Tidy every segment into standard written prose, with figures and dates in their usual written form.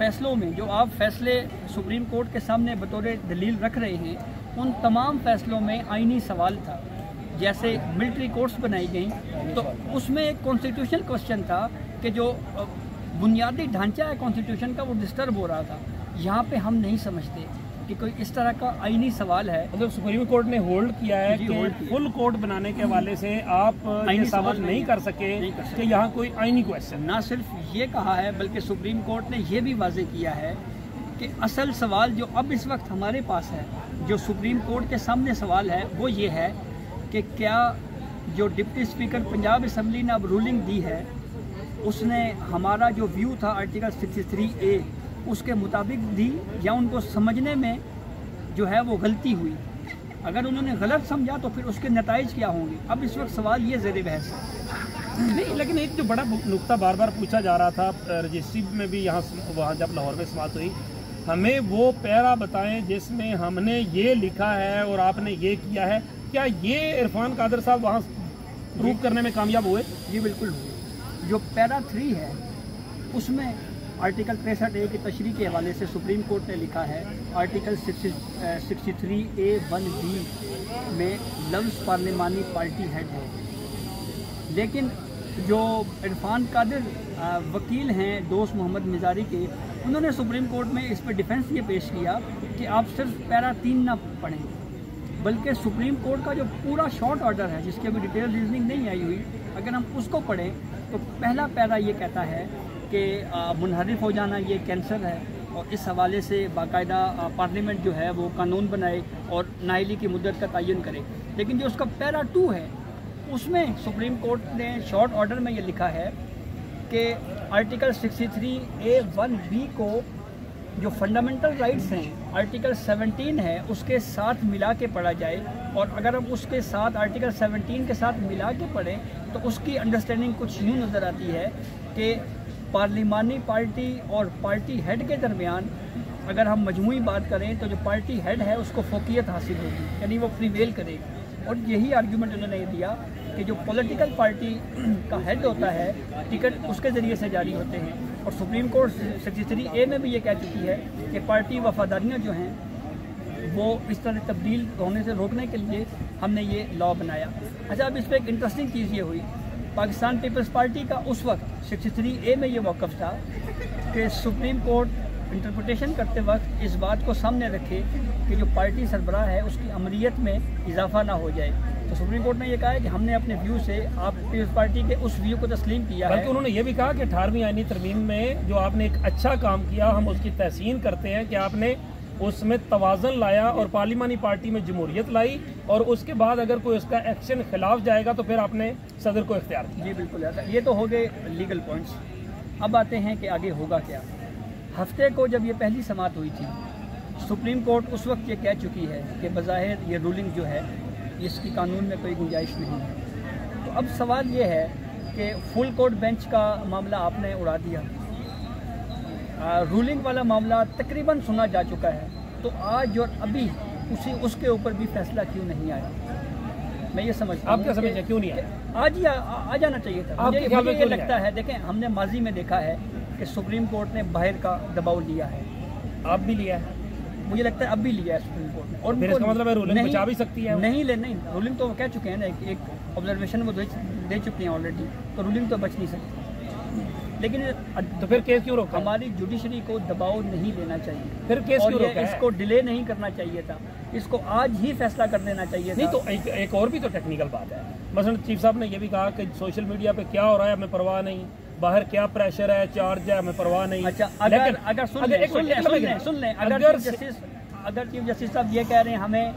فیصلوں میں جو آپ فیصلے سپریم کورٹ کے سامنے بطور دلیل رکھ رہے ہیں، ان تمام فیصلوں میں آئینی سوال تھا. جیسے ملٹری کورٹس بنائی گئیں تو اس میں ایک کانسٹیٹیوشنل کوسچن تھا کہ جو بنیادی ڈھانچہ ہے کانسٹیٹیوشن کا وہ ڈسٹرب ہو رہا تھا. یہاں پہ ہم نہیں سمجھتے کہ کوئی اس طرح کا آئینی سوال ہے. مطلب سپریم کورٹ نے ہولڈ کیا ہے کہ فل کورٹ بنانے کے حوالے سے آپ یہ ثابت نہیں کر سکے کہ یہاں کوئی آئینی کویسچن. نہ صرف یہ کہا ہے بلکہ سپریم کورٹ نے یہ بھی واضح کیا ہے کہ اصل سوال جو اب اس وقت ہمارے پاس ہے، جو سپریم کورٹ کے سامنے سوال ہے، وہ یہ ہے کہ کیا جو ڈپٹی اسپیکر پنجاب اسمبلی نے اب رولنگ دی ہے، اس نے ہمارا جو ویو تھا آرٹیکل 63A اس کے مطابق دی، یا ان کو سمجھنے میں جو ہے وہ غلطی ہوئی. اگر انہوں نے غلط سمجھا تو پھر اس کے نتائج کیا ہوں گے. اب اس وقت سوال یہ زیر بحث ہے. نہیں، لیکن ایک جو بڑا نقطہ بار بار پوچھا جا رہا تھا رجسٹری میں بھی، وہاں جب لاہور میں سماعت ہوئی، ہمیں وہ پیرا بتائیں جس میں ہم نے یہ لکھا ہے اور آپ نے یہ کیا ہے. کیا یہ عرفان قادر صاحب وہاں پروو کرنے میں کامیاب ہوئے؟ جی بالکل ہوئے. جو پیرا 3 ہے اس میں آرٹیکل 63A کی تشریح کے حوالے سے سپریم کورٹ نے لکھا ہے آرٹیکل 63A(1)(b) میں لفظ پارلیمانی پارٹی ہیڈ ہے. لیکن جو عرفان قادر وکیل ہیں دوست محمد مزاری کے، انہوں نے سپریم کورٹ میں اس پہ ڈیفنس یہ پیش کیا کہ آپ صرف پیرا 3 نہ پڑھیں، بلکہ سپریم کورٹ کا جو پورا شارٹ آرڈر ہے جس کی ابھی ڈیٹیل ریزننگ نہیں آئی ہوئی، اگر ہم اس کو پڑھیں تو پہلا پیرا یہ کہتا ہے کہ منحرف ہو جانا یہ کینسر ہے، اور اس حوالے سے باقاعدہ پارلیمنٹ جو ہے وہ قانون بنائے اور نااہلی کی مدت کا تعین کرے. لیکن جو اس کا پیرا 2 ہے اس میں سپریم کورٹ نے شارٹ آرڈر میں یہ لکھا ہے کہ آرٹیکل 63A(1)(b) کو جو فنڈامنٹل رائٹس ہیں آرٹیکل 17 ہے اس کے ساتھ ملا کے پڑھا جائے. اور اگر ہم اس کے ساتھ آرٹیکل 17 کے ساتھ ملا کے پڑھیں تو اس کی انڈرسٹینڈنگ کچھ یوں نظر آتی ہے کہ پارلیمانی پارٹی اور پارٹی ہیڈ کے درمیان اگر ہم مجموعی بات کریں تو جو پارٹی ہیڈ ہے اس کو فوقیت حاصل ہوگی، یعنی وہ پریویل کرے گی. اور یہی آرگیومنٹ انہوں نے دیا کہ جو پولیٹیکل پارٹی کا ہیڈ ہوتا ہے ٹکٹ اس کے ذریعے سے جاری ہوتے ہیں. اور سپریم کورٹ 63A میں بھی یہ کہہ چکی ہے کہ پارٹی وفاداریاں جو ہیں وہ اس طرح تبدیل ہونے سے روکنے کے لیے ہم نے یہ لا بنایا. اچھا، اب اس پہ ایک انٹرسٹنگ چیز یہ ہوئی، پاکستان پیپلز پارٹی کا اس وقت 63A میں یہ موقف تھا کہ سپریم کورٹ انٹرپریٹیشن کرتے وقت اس بات کو سامنے رکھے کہ جو پارٹی سربراہ ہے اس کی عمریت میں اضافہ نہ ہو جائے. تو سپریم کورٹ نے یہ کہا ہے کہ ہم نے اپنے ویو سے آپ پیپلز پارٹی کے اس ویو کو تسلیم کیا ہے. بلکہ انہوں نے یہ بھی کہا کہ 18ویں آئینی ترمیم میں جو آپ نے ایک اچھا کام کیا ہم اس کی تحسین کرتے ہیں کہ آپ نے اس میں توازن لایا اور پارلیمانی پارٹی میں جمہوریت لائی، اور اس کے بعد اگر کوئی اس کا ایکشن خلاف جائے گا تو پھر آپ نے صدر کو اختیار کیا. جی بالکل ایسا. یہ تو ہو گئے لیگل پوائنٹس. اب آتے ہیں کہ آگے ہوگا کیا. ہفتے کو جب یہ پہلی سماعت ہوئی تھی سپریم کورٹ اس وقت یہ کہہ چکی ہے کہ بظاہر یہ رولنگ جو ہے اس کی قانون میں کوئی گنجائش نہیں ہے. تو اب سوال یہ ہے کہ فل کورٹ بینچ کا معاملہ آپ نے اڑا دیا، رولنگ والا معاملہ تقریباً سنا جا چکا ہے، تو آج اور ابھی اس کے اوپر بھی فیصلہ کیوں نہیں آیا؟ میں یہ سمجھتا ہوں آپ کیا سمجھتے ہیں کیوں نہیں آیا؟ آج ہی آ جانا چاہیے تھا. مجھے یہ لگتا ہے، دیکھیں ہم نے ماضی میں دیکھا ہے کہ سپریم کورٹ نے باہر کا دباؤ لیا ہے، آپ بھی لیا ہے، مجھے لگتا ہے اب بھی لیا ہے سپریم کورٹ نے. اور پھر اس کا مطلب ہے رولنگ بچا بھی سکتی ہے؟ نہیں، رولنگ تو وہ کہہ چکے ہیں نا، ایک آبزرویشن وہ دے چکے ہیں آلریڈی، تو رولنگ تو بچ نہیں سکتی. لیکن تو پھر کیس کیوں روکا؟ ہماری جوڈیشری کو دباؤ نہیں دینا چاہیے، پھر کیس کیوں روکا؟ اس کو ڈیلے نہیں کرنا چاہیے تھا، اس کو آج ہی فیصلہ کر دینا چاہیے تھا. نہیں تو ایک اور بھی تو ٹیکنیکل بات ہے. مثلا چیف صاحب نے یہ بھی کہا کہ سوشل میڈیا پہ کیا ہو رہا ہے ہمیں پرواہ نہیں، باہر کیا پریشر ہے، چارج ہے، ہمیں پرواہ نہیں. اچھا، اگر سن لیں اگر چیف جسٹس صاحب یہ کہہ رہے ہیں ہمیں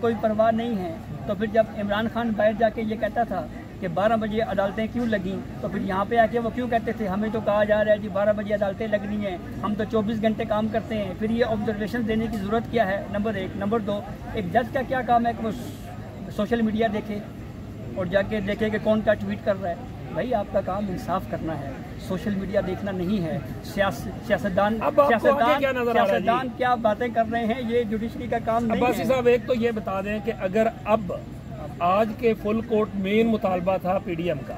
کوئی پرواہ نہیں ہے، تو پھر جب عمران خان باہر جا کے یہ کہتا تھا کہ 12 بجے عدالتیں کیوں لگیں، تو پھر یہاں پہ آ کے وہ کیوں کہتے تھے ہمیں تو کہا جا رہا ہے جی 12 بجے عدالتیں لگنی ہیں، ہم تو 24 گھنٹے کام کرتے ہیں، پھر یہ آبزرویشن دینے کی ضرورت کیا ہے؟ نمبر 1. نمبر 2، ایک جج کا کیا کام ہے کہ وہ سوشل میڈیا دیکھے اور جا کے دیکھے کہ کون کیا ٹویٹ کر رہا ہے؟ بھائی آپ کا کام انصاف کرنا ہے، سوشل میڈیا دیکھنا نہیں ہے. سیاستدان کیا باتیں کر رہے ہیں، یہ جوڈیشری کا کام نہیں ہے. عباسی صاحب ایک تو یہ بتا دیں کہ اگر اب آج کے فل کورٹ مین مطالبہ تھا پی ڈی ایم کا،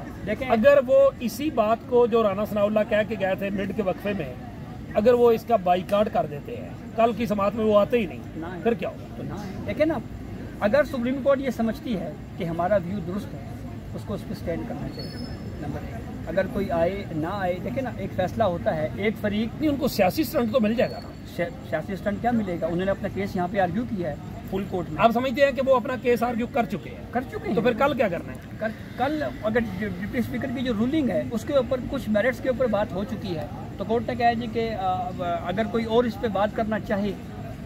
اگر وہ اسی بات کو جو رانا ثناء اللہ کہہ کے گئے تھے مڈ کے وقفے میں اگر وہ اس کا بائیکاٹ کر دیتے ہیں، کل کی سماعت میں وہ آتے ہی نہیں، پھر کیا ہوگا؟ تو نہ ہے، دیکھیں نا، اگر سپریم کورٹ یہ سمجھتی ہے کہ ہمارا ویو درست ہے، اس کو اس پہ اسٹینڈ کرنا چاہیے نمبر 1۔ اگر کوئی آئے نہ آئے، دیکھیں نا، ایک فیصلہ ہوتا ہے، ایک فریق نہیں، ان کو سیاسی سٹنٹ تو مل جائے گا نا۔ سیاسی اسٹنٹ کیا ملے گا؟ انہوں نے اپنا کیس یہاں پہ آرگیو کیا ہے فل کورٹ میں۔ آپ سمجھتے ہیں کہ وہ اپنا کیس آرگیو کر چکے ہیں تو پھر کل کیا کرنا ہے؟ کل اگر ڈپٹی اسپیکر کی جو رولنگ ہے اس کے اوپر کچھ میرٹس کے اوپر بات ہو چکی ہے، تو کورٹ نے کہا جی کہ اگر کوئی اور اس پہ بات کرنا چاہے،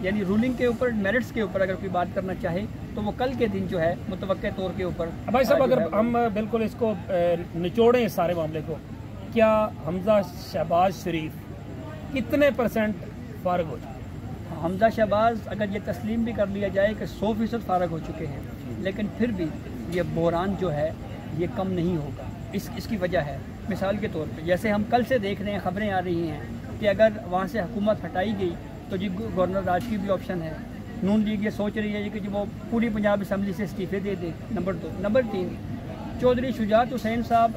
یعنی رولنگ کے اوپر، میرٹس کے اوپر اگر کوئی بات کرنا چاہے، تو وہ کل کے دن جو ہے متوقع طور کے اوپر۔ بھائی صاحب، اگر ہم بالکل اس کو نچوڑیں اس سارے معاملے کو، کیا حمزہ شہباز شریف کتنے % فارغ ہو چکے؟ حمزہ شہباز اگر یہ تسلیم بھی کر لیا جائے کہ 100% فارغ ہو چکے ہیں، لیکن پھر بھی یہ بحران جو ہے یہ کم نہیں ہوگا۔ اس کی وجہ ہے، مثال کے طور پہ جیسے ہم کل سے دیکھ رہے ہیں، خبریں آ رہی ہیں کہ اگر وہاں سے حکومت ہٹائی گئی تو جی گورنر راج کی بھی آپشن ہے۔ نون لیگ یہ سوچ رہی ہے کہ جی وہ پوری پنجاب اسمبلی سے استعفے دے دے، نمبر 2۔ نمبر 3، چودھری شجاعت حسین صاحب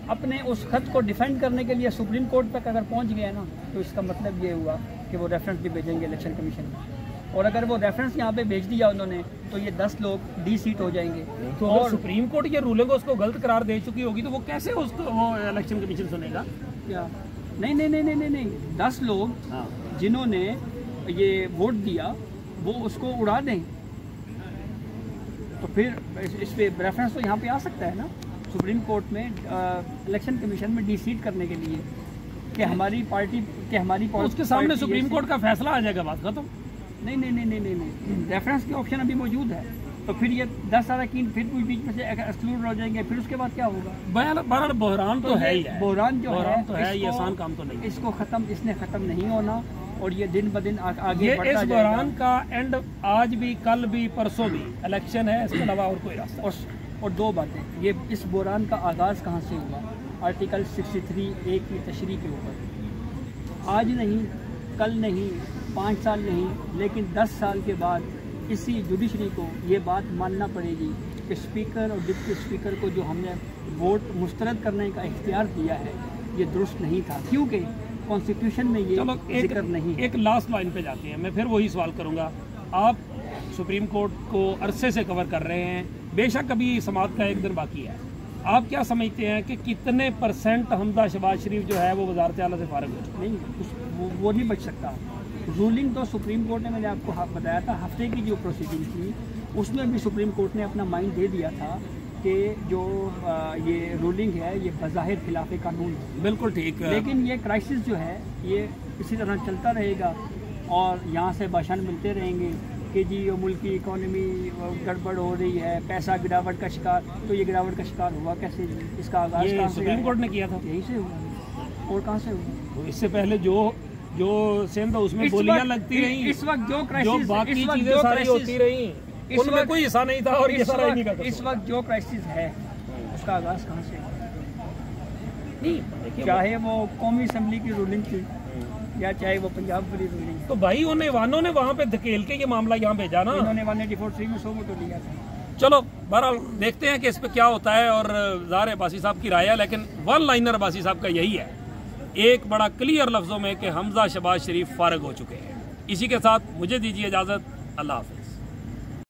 اپنے اس خط کو ڈیفینڈ کرنے کے لیے سپریم کورٹ تک اگر پہنچ گئے نا، تو اس کا مطلب یہ ہوا کہ وہ ریفرنس بھی بھیجیں گے الیکشن کمیشن میں، اور اگر وہ ریفرنس یہاں پہ بھیج دیا انہوں نے تو یہ 10 لوگ ڈی سیٹ ہو جائیں گے۔ تو اگر سپریم کورٹ یہ رولنگ اس کو غلط قرار دے چکی ہوگی تو وہ کیسے اس کو وہ الیکشن کمیشن سنے گا؟ کیا نہیں، 10 لوگ جنہوں نے یہ ووٹ دیا وہ اس کو اڑا دیں، تو پھر اس پہ ریفرنس تو یہاں پہ آ سکتا ہے نا سپریم کورٹ میں، الیکشن کمیشن میں ڈی سیٹ کرنے کے لیے کہ ہماری پارٹی اس کے سامنے سپریم کورٹ کا فیصلہ آ جائے گا، بات ختم۔ نہیں، ریفرنس کی آپشن ابھی موجود ہے، تو پھر یہ 10 اراکین پھر کوئی بیچ میں سے ایکسکلوڈ ہو جائیں گے، پھر اس کے بعد کیا ہوگا؟ بہرحال بحران تو ہے ہی ہے، بحران جو ہے یہ آسان کام تو نہیں، اس کو اس نے ختم نہیں ہونا، اور یہ دن بدن آگے یہ بڑھتا اس بحران کا اینڈ آج بھی، کل بھی، پرسوں بھی الیکشن ہے، اس کے علاوہ اور کوئی راستہ۔ اور 2 باتیں، یہ اس بحران کا آغاز کہاں سے ہوا؟ آرٹیکل 63(a) کی تشریح کے اوپر، آج نہیں، کل نہیں، 5 سال نہیں، لیکن 10 سال کے بعد اسی جوڈیشری کو یہ بات ماننا پڑے گی کہ اسپیکر اور ڈپٹی اسپیکر کو جو ہم نے ووٹ مسترد کرنے کا اختیار دیا ہے یہ درست نہیں تھا، کیونکہ کانسٹیٹیوشن میں یہ ذکر نہیں ہے۔ ایک لاسٹ لائن پہ جاتے ہیں، میں پھر وہی سوال کروں گا۔ آپ سپریم کورٹ کو عرصے سے کور کر رہے ہیں، بے شک ابھی سماعت کا 1 دن باقی ہے، آپ کیا سمجھتے ہیں کہ کتنے % حمزہ شہباز شریف جو ہے وہ وزارت اعلیٰ سے فارغ ہو چکے؟ نہیں، وہ نہیں بچ سکتا۔ رولنگ تو سپریم کورٹ نے، میں نے آپ کو بتایا تھا، ہفتے کی جو پروسیڈنگ تھی اس میں بھی سپریم کورٹ نے اپنا مائنڈ دے دیا تھا کہ جو یہ رولنگ ہے یہ بظاہر خلاف قانون ہے۔ بالکل ٹھیک، لیکن یہ کرائسس جو ہے یہ اسی طرح چلتا رہے گا، اور یہاں سے بھاشن ملتے رہیں گے کہ جی یہ ملک کی اکانومی گڑبڑ ہو رہی ہے، پیسہ گراوٹ کا شکار۔ تو یہ گراوٹ کا شکار ہوا کیسے؟ اس کا آغاز کہاں سے؟ سپریم کورٹ نے کیا تھا، یہیں سے ہوا، اور کہاں سے ہوا؟ اس سے پہلے جو سندھ اس میں گولیاں لگتی رہیں، اس وقت جو باقی چیزیں ساری ہوتی رہیں، ان میں کوئی حصہ نہیں تھا، اور یہ سارا انہی کا۔ اس وقت جو کرائسس ہے اس کا آغاز کہاں سے؟ نہیں، چاہے وہ قومی اسمبلی کی رولنگ تھی یا چاہے وہ پنجاب والی رولنگ، تو بھائی انہیں وانوں نے وہاں پہ دھکیل کے یہ معاملہ یہاں بھیجا نا، انہوں نے 184(3) میں 100 ووٹ لیا تھا۔ چلو بہرحال دیکھتے ہیں کہ اس پہ کیا ہوتا ہے، اور ظاہر عباسی صاحب کی رائے ہے، لیکن ون لائنر عباسی صاحب کا یہی ہے، ایک بڑا کلیئر لفظوں میں، کہ حمزہ شہباز شریف فارغ ہو چکے ہیں۔ اسی کے ساتھ مجھے دیجیے اجازت، اللہ حافظ۔